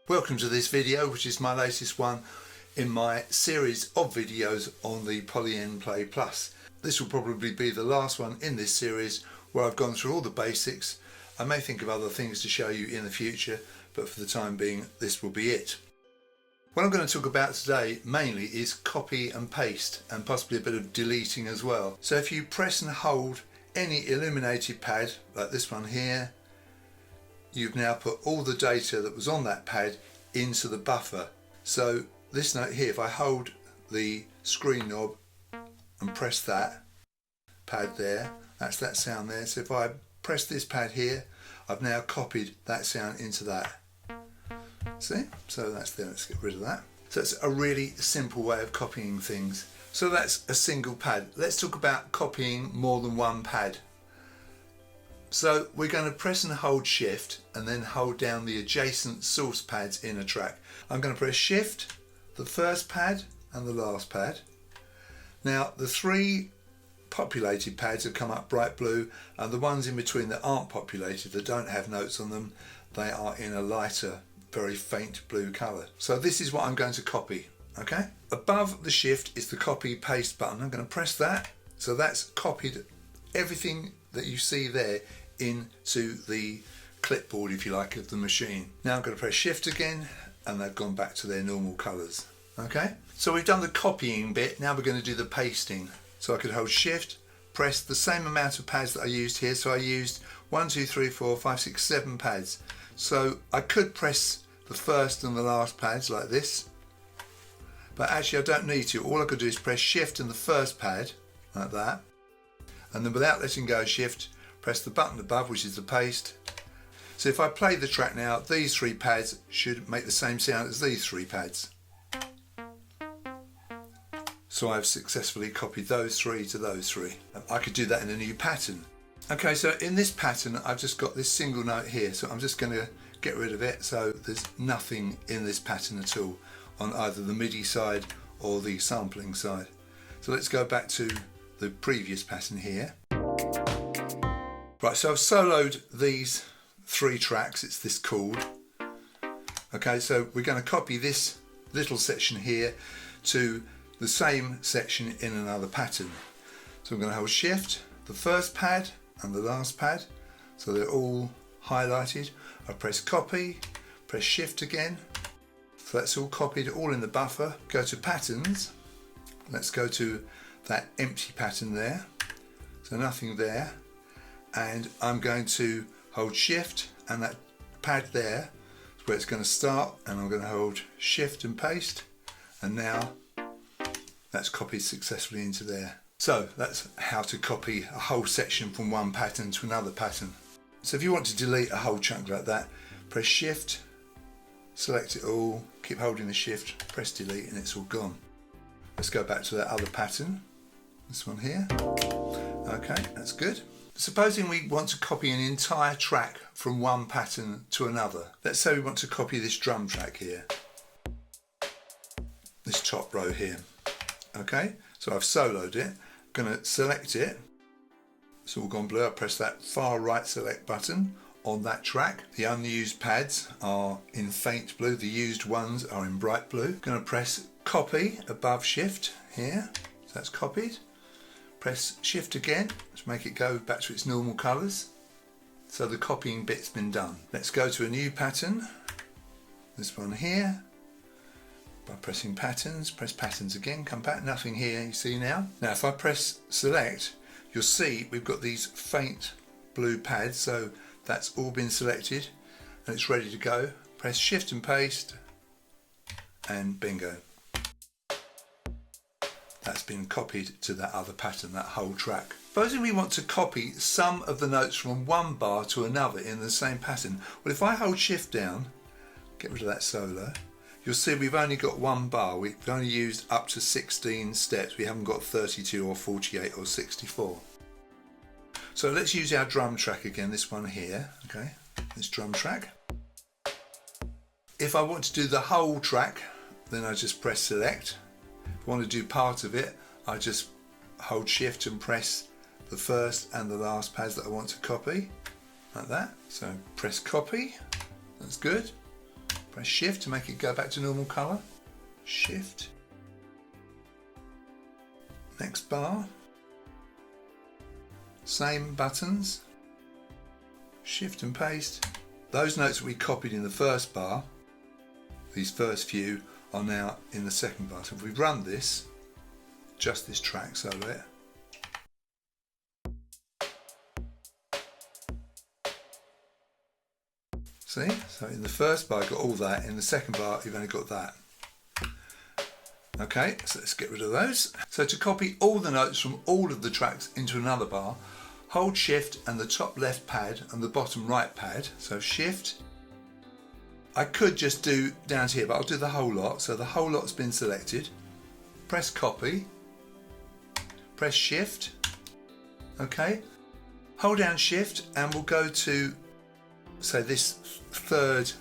Welcome to this video, which is my latest one in my series of videos on the Polyend Play Plus. This will probably be the last one in this series where I've gone through all the basics. I may think of other things to show you in the future, but for the time being this will be it. What I'm going to talk about today mainly is copy and paste, and possibly a bit of deleting as well. So if you press and hold any illuminated pad like this one here, you've now put all the data that was on that pad into the buffer. So this note here, if I hold the screen knob and press that pad there, that's that sound there. So if I press this pad here, I've now copied that sound into that. See? So that's there. Let's get rid of that. So it's a really simple way of copying things. So that's a single pad. Let's talk about copying more than one pad. So we're going to press and hold shift and then hold down the adjacent source pads in a track. I'm going to press shift, the first pad and the last pad. Now the three populated pads have come up bright blue, and the ones in between that aren't populated, that don't have notes on them, they are in a lighter, very faint blue colour. So this is what I'm going to copy. Okay? Above the shift is the copy paste button. I'm going to press that. So that's copied everything that you see there into the clipboard, if you like, of the machine. Now I'm going to press shift again and they've gone back to their normal colours. Okay, so we've done the copying bit. Now we're going to do the pasting. So I could hold shift, press the same amount of pads that I used here. So I used 1, 2, 3, 4, 5, 6, 7 pads. So I could press the first and the last pads like this, but actually I don't need to. All I could do is press shift and the first pad like that, and then without letting go of shift, press the button above, which is the paste. So if I play the track now, these three pads should make the same sound as these three pads. So I've successfully copied those three to those three. I could do that in a new pattern. Okay, so in this pattern I've just got this single note here, so I'm just going to get rid of it. So there's nothing in this pattern at all on either the MIDI side or the sampling side. So let's go back to the previous pattern here. Right, so I've soloed these three tracks. It's this chord. Okay, so we're going to copy this little section here to the same section in another pattern. So I'm going to hold shift, the first pad and the last pad, so they're all highlighted. I press copy, press shift again, so that's all copied, all in the buffer. Go to patterns, let's go to that empty pattern there, so nothing there, and I'm going to hold shift and that pad there is where it's going to start, and I'm going to hold shift and paste, and now that's copied successfully into there. So that's how to copy a whole section from one pattern to another pattern. So if you want to delete a whole chunk like that, press shift, select it all, keep holding the shift, press delete, and it's all gone. Let's go back to that other pattern, this one here. Okay, that's good. Supposing we want to copy an entire track from one pattern to another. Let's say we want to copy this drum track here, this top row here. Okay, so I've soloed it. I'm going to select it. It's all gone blue. I press that far right select button on that track. The unused pads are in faint blue. The used ones are in bright blue. I'm going to press copy above shift here. So that's copied. Press shift again to make it go back to its normal colours. So the copying bit's been done. Let's go to a new pattern. This one here. By pressing patterns, press patterns again, come back, nothing here, you see now. Now if I press select, you'll see we've got these faint blue pads, so that's all been selected and it's ready to go. Press shift and paste and bingo. That's been copied to that other pattern, that whole track. Supposing we want to copy some of the notes from one bar to another in the same pattern. Well, if I hold shift down, get rid of that solo, you'll see we've only got one bar. We've only used up to 16 steps. We haven't got 32 or 48 or 64. So let's use our drum track again, this one here, okay, this drum track. If I want to do the whole track, then I just press select. If I want to do part of it, I just hold shift and press the first and the last pads that I want to copy, like that. So press copy, that's good. Press Shift to make it go back to normal colour. Shift. Next bar. Same buttons. Shift and paste. Those notes that we copied in the first bar, these first few, are now in the second bar. So if we run this, just this track, so there. See? So in the first bar, you've got all that. In the second bar, you've only got that. Okay, so let's get rid of those. So to copy all the notes from all of the tracks into another bar, hold Shift and the top left pad and the bottom right pad. So Shift. I could just do down to here, but I'll do the whole lot. So the whole lot's been selected. Press Copy. Press Shift. Okay. Hold down Shift and we'll go to, say, this third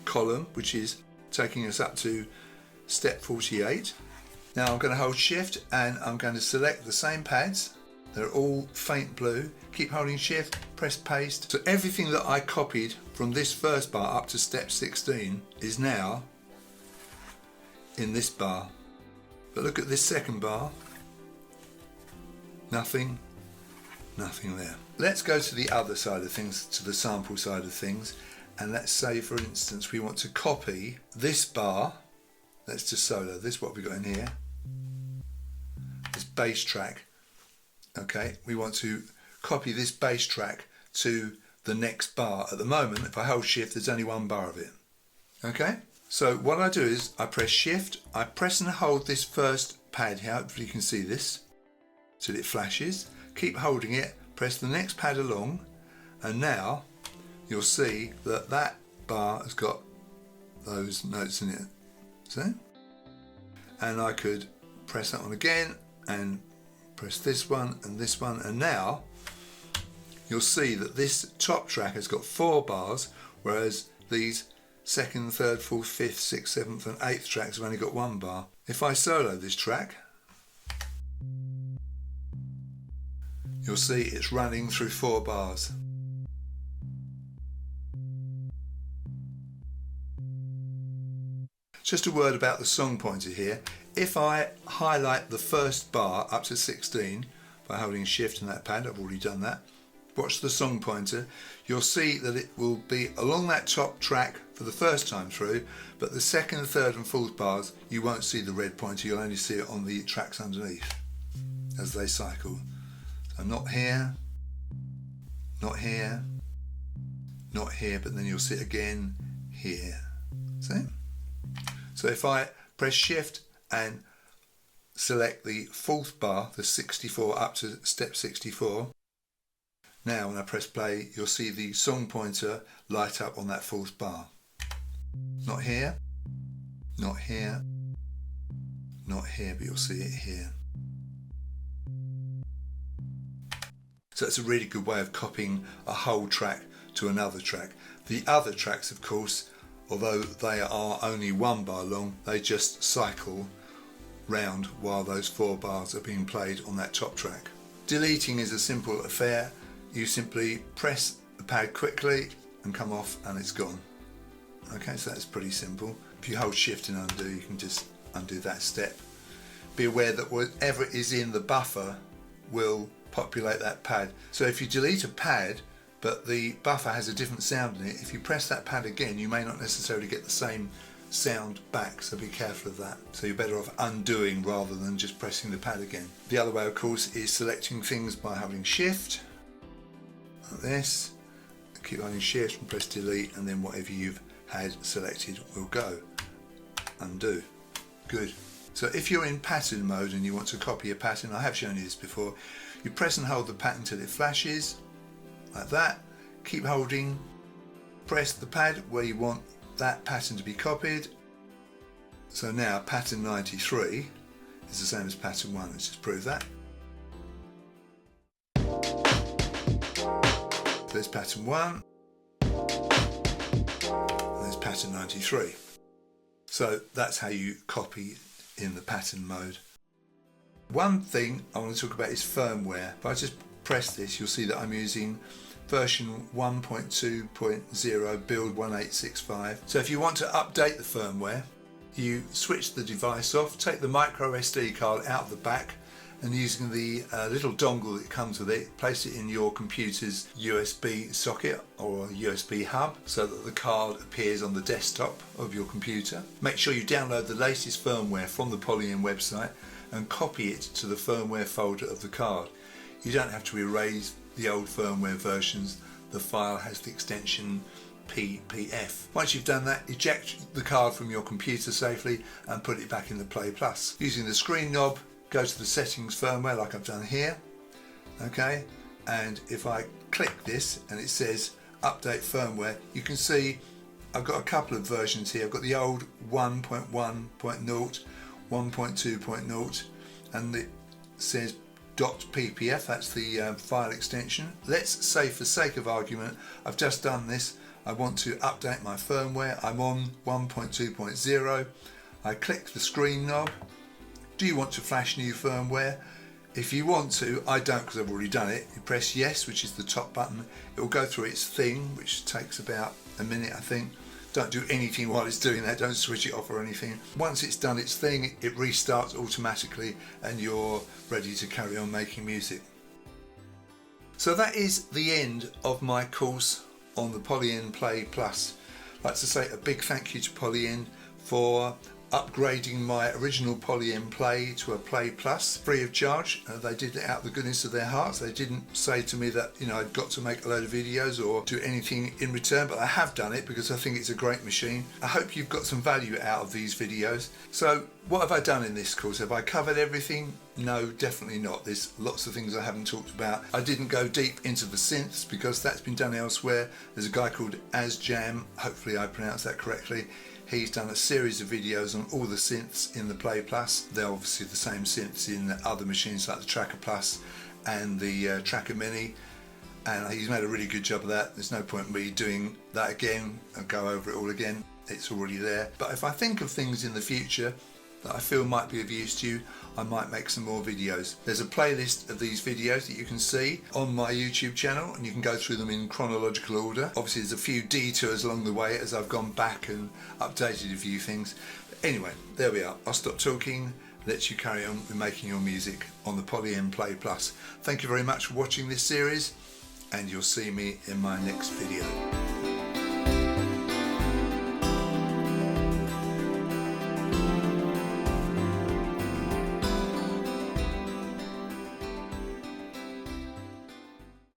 column, which is taking us up to step 48. Now I'm going to hold Shift and I'm going to select the same pads. They're all faint blue. Keep holding Shift, press Paste. So everything that I copied from this first bar up to step 16 is now in this bar. But look at this second bar. Nothing, nothing there. Let's go to the other side of things, to the sample side of things. And let's say, for instance, we want to copy this bar. Let's just solo this, what we've got in here. This bass track. Okay, we want to copy this bass track to the next bar. At the moment, if I hold Shift, there's only one bar of it. Okay, so what I do is I press Shift, I press and hold this first pad here, hopefully you can see this, till it flashes. Keep holding it, press the next pad along, and now you'll see that that bar has got those notes in it. See? And I could press that one again and press this one, and now you'll see that this top track has got 4 bars, whereas these second, third, fourth, fifth, sixth, seventh and eighth tracks have only got 1 bar. If I solo this track, you'll see it's running through 4 bars. Just a word about the song pointer here. If I highlight the first bar up to 16 by holding Shift and that pad, I've already done that, watch the song pointer, you'll see that it will be along that top track for the first time through, but the second, third and fourth bars you won't see the red pointer, you'll only see it on the tracks underneath as they cycle. So not here, not here, not here, but then you'll see it again here. See? So if I press Shift and select the fourth bar, the 64 up to step 64, now when I press play you'll see the song pointer light up on that fourth bar. Not here, not here, not here, but you'll see it here. So it's a really good way of copying a whole track to another track. The other tracks, of course, although they are only 1 bar long, they just cycle round while those 4 bars are being played on that top track. Deleting is a simple affair. You simply press the pad quickly and come off and it's gone. Okay, so that's pretty simple. If you hold Shift and undo, you can just undo that step. Be aware that whatever is in the buffer will populate that pad. So if you delete a pad but the buffer has a different sound in it, if you press that pad again you may not necessarily get the same sound back, so be careful of that. So you're better off undoing rather than just pressing the pad again. The other way, of course, is selecting things by holding Shift like this, keep holding Shift and press delete, and then whatever you've had selected will go. Undo. Good. So if you're in pattern mode and you want to copy a pattern, I have shown you this before, you press and hold the pattern till it flashes like that, keep holding, press the pad where you want that pattern to be copied. So now pattern 93 is the same as pattern 1, let's just prove that. There's pattern 1, and there's pattern 93. So that's how you copy in the pattern mode. One thing I want to talk about is firmware. If I just press this, you'll see that I'm using version 1.2.0 build 1865. So if you want to update the firmware, you switch the device off, take the micro SD card out of the back, and using the little dongle that comes with it, place it in your computer's USB socket or USB hub so that the card appears on the desktop of your computer. Make sure you download the latest firmware from the Polyend website and copy it to the firmware folder of the card. You don't have to erase the old firmware versions. The file has the extension PPF. Once you've done that, eject the card from your computer safely and put it back in the Play Plus. Using the screen knob, go to the settings firmware like I've done here, okay, and if I click this and it says update firmware, you can see I've got a couple of versions here. I've got the old 1.1.0, 1.2.0, and it says .ppf, that's the file extension. Let's say, for sake of argument, I've just done this, I want to update my firmware. I'm on 1.2.0. I click the screen knob. Do you want to flash new firmware? If you want to, I don't because I've already done it. You press yes, which is the top button. It will go through its thing, which takes about a minute, I think. Don't do anything while it's doing that, don't switch it off or anything. Once it's done its thing, it restarts automatically and you're ready to carry on making music. So that is the end of my course on the Polyend Play Plus. I'd like to say a big thank you to Polyend for upgrading my original Polyend Play to a Play Plus free of charge. They did it out of the goodness of their hearts. They didn't say to me that, you know, I'd got to make a load of videos or do anything in return, but I have done it because I think it's a great machine. I hope you've got some value out of these videos. So what have I done in this course? Have I covered everything? No, definitely not. There's lots of things I haven't talked about. I didn't go deep into the synths because that's been done elsewhere. There's a guy called Azjam, hopefully I pronounced that correctly. He's done a series of videos on all the synths in the Play Plus. They're obviously the same synths in other machines like the Tracker Plus and the Tracker Mini, and he's made a really good job of that. There's no point in me doing that again and go over it all again. It's already there. But if I think of things in the future that I feel might be of use to you, I might make some more videos. There's a playlist of these videos that you can see on my YouTube channel, and you can go through them in chronological order. Obviously there's a few detours along the way as I've gone back and updated a few things. Anyway, there we are. I'll stop talking, let you carry on with making your music on the Polyend Play Plus. Thank you very much for watching this series, and you'll see me in my next video.